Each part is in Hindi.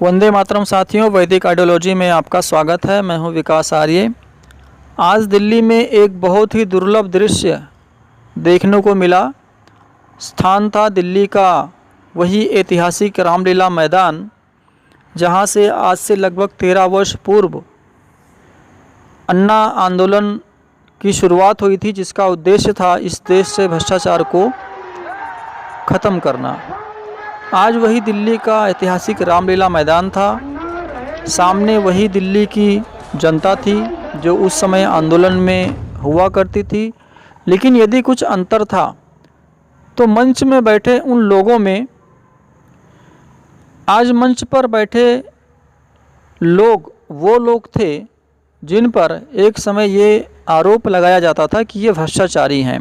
वंदे मातरम साथियों, वैदिक आइडियोलॉजी में आपका स्वागत है। मैं हूं विकास आर्य। आज दिल्ली में एक बहुत ही दुर्लभ दृश्य देखने को मिला। स्थान था दिल्ली का वही ऐतिहासिक रामलीला मैदान, जहां से आज से लगभग 13 वर्ष पूर्व अन्ना आंदोलन की शुरुआत हुई थी, जिसका उद्देश्य था इस देश से भ्रष्टाचार को ख़त्म करना। आज वही दिल्ली का ऐतिहासिक रामलीला मैदान था। सामने वही दिल्ली की जनता थी जो उस समय आंदोलन में हुआ करती थी। लेकिन यदि कुछ अंतर था तो मंच में बैठे उन लोगों में, आज मंच पर बैठे लोग वो लोग थे जिन पर एक समय ये आरोप लगाया जाता था कि ये भ्रष्टाचारी हैं।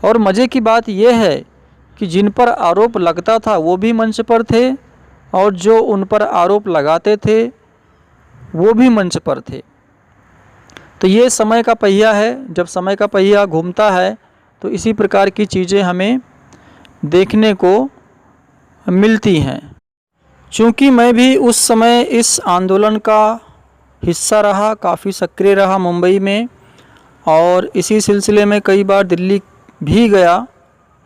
और मज़े की बात यह है कि जिन पर आरोप लगता था वो भी मंच पर थे और जो उन पर आरोप लगाते थे वो भी मंच पर थे। तो ये समय का पहिया है। जब समय का पहिया घूमता है तो इसी प्रकार की चीज़ें हमें देखने को मिलती हैं। चूँकि मैं भी उस समय इस आंदोलन का हिस्सा रहा, काफ़ी सक्रिय रहा मुंबई में, और इसी सिलसिले में कई बार दिल्ली भी गया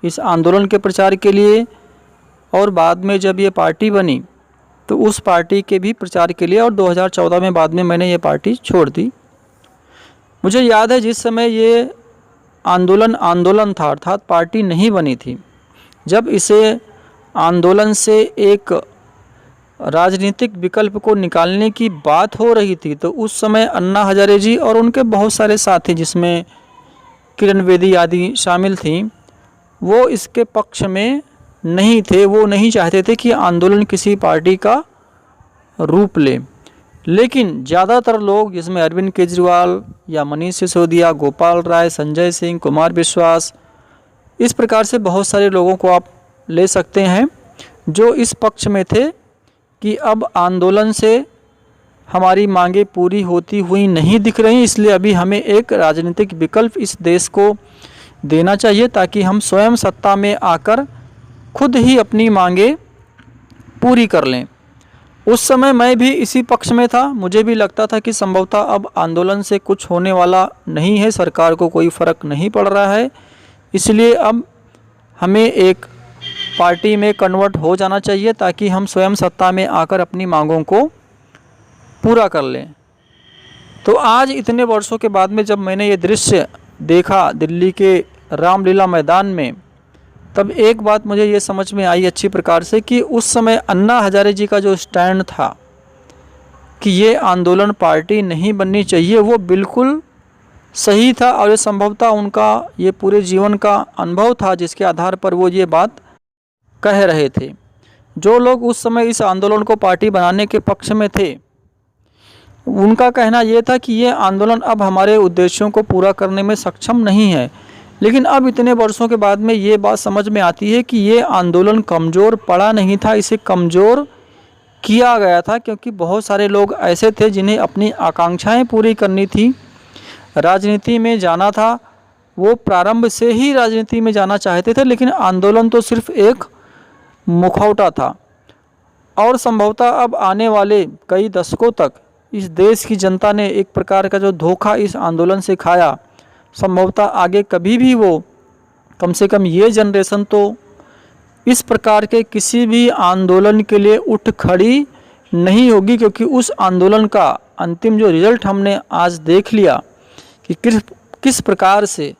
इस आंदोलन के प्रचार के लिए। और बाद में जब ये पार्टी बनी तो उस पार्टी के भी प्रचार के लिए, और 2014 में बाद में मैंने ये पार्टी छोड़ दी। मुझे याद है जिस समय ये आंदोलन था, अर्थात पार्टी नहीं बनी थी, जब इसे आंदोलन से एक राजनीतिक विकल्प को निकालने की बात हो रही थी, तो उस समय अन्ना हजारे जी और उनके बहुत सारे साथी, जिसमें किरण बेदी आदि शामिल थीं, वो इसके पक्ष में नहीं थे। वो नहीं चाहते थे कि आंदोलन किसी पार्टी का रूप ले। लेकिन ज़्यादातर लोग, जिसमें अरविंद केजरीवाल या मनीष सिसोदिया, गोपाल राय, संजय सिंह, कुमार विश्वास, इस प्रकार से बहुत सारे लोगों को आप ले सकते हैं जो इस पक्ष में थे कि अब आंदोलन से हमारी मांगें पूरी होती हुई नहीं दिख रही, इसलिए अभी हमें एक राजनीतिक विकल्प इस देश को देना चाहिए ताकि हम स्वयं सत्ता में आकर खुद ही अपनी मांगें पूरी कर लें। उस समय मैं भी इसी पक्ष में था। मुझे भी लगता था कि संभवतः अब आंदोलन से कुछ होने वाला नहीं है, सरकार को कोई फ़र्क नहीं पड़ रहा है, इसलिए अब हमें एक पार्टी में कन्वर्ट हो जाना चाहिए ताकि हम स्वयं सत्ता में आकर अपनी मांगों को पूरा कर लें। तो आज इतने वर्षों के बाद में जब मैंने ये दृश्य देखा दिल्ली के रामलीला मैदान में, तब एक बात मुझे ये समझ में आई अच्छी प्रकार से कि उस समय अन्ना हजारे जी का जो स्टैंड था कि ये आंदोलन पार्टी नहीं बननी चाहिए, वो बिल्कुल सही था। और ये संभवतः उनका ये पूरे जीवन का अनुभव था जिसके आधार पर वो ये बात कह रहे थे। जो लोग उस समय इस आंदोलन को पार्टी बनाने के पक्ष में थे, उनका कहना ये था कि ये आंदोलन अब हमारे उद्देश्यों को पूरा करने में सक्षम नहीं है। लेकिन अब इतने वर्षों के बाद में ये बात समझ में आती है कि ये आंदोलन कमज़ोर पड़ा नहीं था, इसे कमज़ोर किया गया था, क्योंकि बहुत सारे लोग ऐसे थे जिन्हें अपनी आकांक्षाएं पूरी करनी थी, राजनीति में जाना था। वो प्रारंभ से ही राजनीति में जाना चाहते थे, लेकिन आंदोलन तो सिर्फ एक मुखौटा था। और संभवतः अब आने वाले कई दशकों तक इस देश की जनता ने एक प्रकार का जो धोखा इस आंदोलन से खाया, संभवतः आगे कभी भी वो, कम से कम ये जनरेशन तो इस प्रकार के किसी भी आंदोलन के लिए उठ खड़ी नहीं होगी, क्योंकि उस आंदोलन का अंतिम जो रिजल्ट हमने आज देख लिया कि किस प्रकार से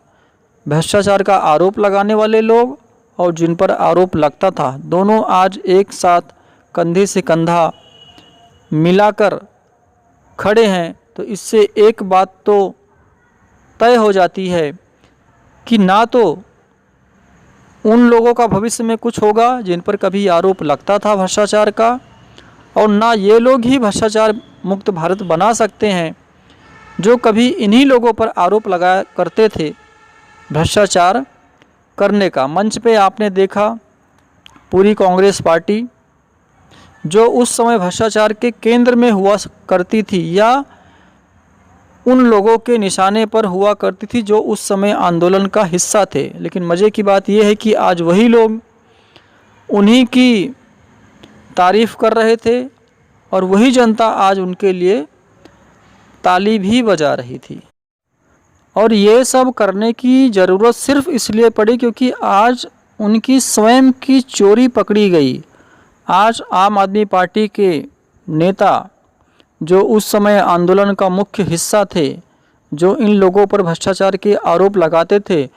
भ्रष्टाचार का आरोप लगाने वाले लोग और जिन पर आरोप लगता था, दोनों आज एक साथ कंधे से कंधा मिलाकर खड़े हैं। तो इससे एक बात तो तय हो जाती है कि ना तो उन लोगों का भविष्य में कुछ होगा जिन पर कभी आरोप लगता था भ्रष्टाचार का, और ना ये लोग ही भ्रष्टाचार मुक्त भारत बना सकते हैं जो कभी इन्हीं लोगों पर आरोप लगाया करते थे भ्रष्टाचार करने का। मंच पे आपने देखा पूरी कांग्रेस पार्टी जो उस समय भ्रष्टाचार के केंद्र में हुआ करती थी, या उन लोगों के निशाने पर हुआ करती थी जो उस समय आंदोलन का हिस्सा थे। लेकिन मज़े की बात यह है कि आज वही लोग उन्हीं की तारीफ़ कर रहे थे और वही जनता आज उनके लिए ताली भी बजा रही थी। और ये सब करने की ज़रूरत सिर्फ इसलिए पड़ी क्योंकि आज उनकी स्वयं की चोरी पकड़ी गई। आज आम आदमी पार्टी के नेता जो उस समय आंदोलन का मुख्य हिस्सा थे, जो इन लोगों पर भ्रष्टाचार के आरोप लगाते थे,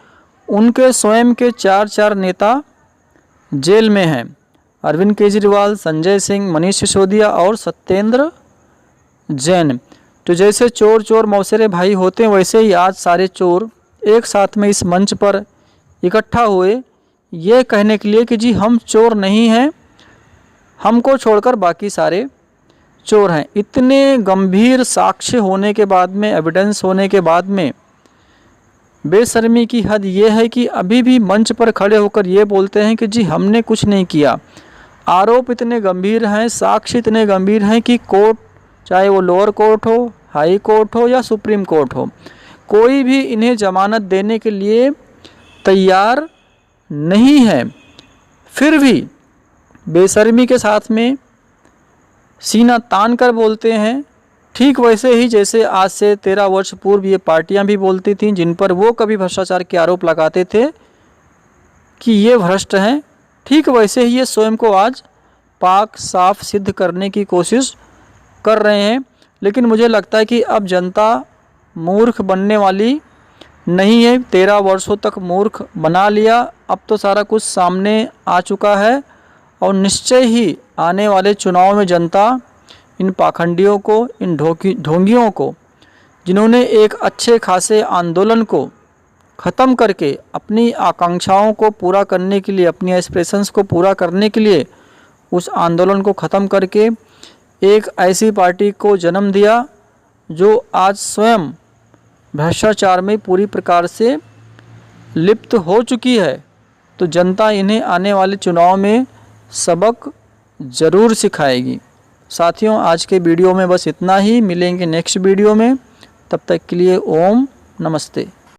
उनके स्वयं के 4 नेता जेल में हैं। अरविंद केजरीवाल, संजय सिंह, मनीष सिसोदिया और सत्येंद्र जैन। तो जैसे चोर चोर मौसेरे भाई होते हैं, वैसे ही आज सारे चोर एक साथ में इस मंच पर इकट्ठा हुए ये कहने के लिए कि जी हम चोर नहीं हैं, हमको छोड़कर बाकी सारे चोर हैं। इतने गंभीर साक्ष्य होने के बाद में, एविडेंस होने के बाद में बेशर्मी की हद ये है कि अभी भी मंच पर खड़े होकर ये बोलते हैं कि जी हमने कुछ नहीं किया। आरोप इतने गंभीर हैं, साक्ष्य इतने गंभीर हैं कि कोर्ट, चाहे वो लोअर कोर्ट हो, हाई कोर्ट हो या सुप्रीम कोर्ट हो, कोई भी इन्हें जमानत देने के लिए तैयार नहीं है। फिर भी बेशर्मी के साथ में सीना तान कर बोलते हैं, ठीक वैसे ही जैसे आज से 13 वर्ष पूर्व ये पार्टियां भी बोलती थीं, जिन पर वो कभी भ्रष्टाचार के आरोप लगाते थे कि ये भ्रष्ट हैं, ठीक वैसे ही ये स्वयं को आज पाक साफ सिद्ध करने की कोशिश कर रहे हैं। लेकिन मुझे लगता है कि अब जनता मूर्ख बनने वाली नहीं है। 13 वर्षों तक मूर्ख बना लिया, अब तो सारा कुछ सामने आ चुका है और निश्चय ही आने वाले चुनाव में जनता इन पाखंडियों को, इन ढोंगियों को, जिन्होंने एक अच्छे खासे आंदोलन को ख़त्म करके अपनी आकांक्षाओं को पूरा करने के लिए, अपनी एस्पिरेशंस को पूरा करने के लिए उस आंदोलन को ख़त्म करके एक ऐसी पार्टी को जन्म दिया जो आज स्वयं भ्रष्टाचार में पूरी प्रकार से लिप्त हो चुकी है। तो जनता इन्हें आने वाले चुनाव में सबक ज़रूर सिखाएगी। साथियों, आज के वीडियो में बस इतना ही। मिलेंगे नेक्स्ट वीडियो में, तब तक के लिए ओम नमस्ते।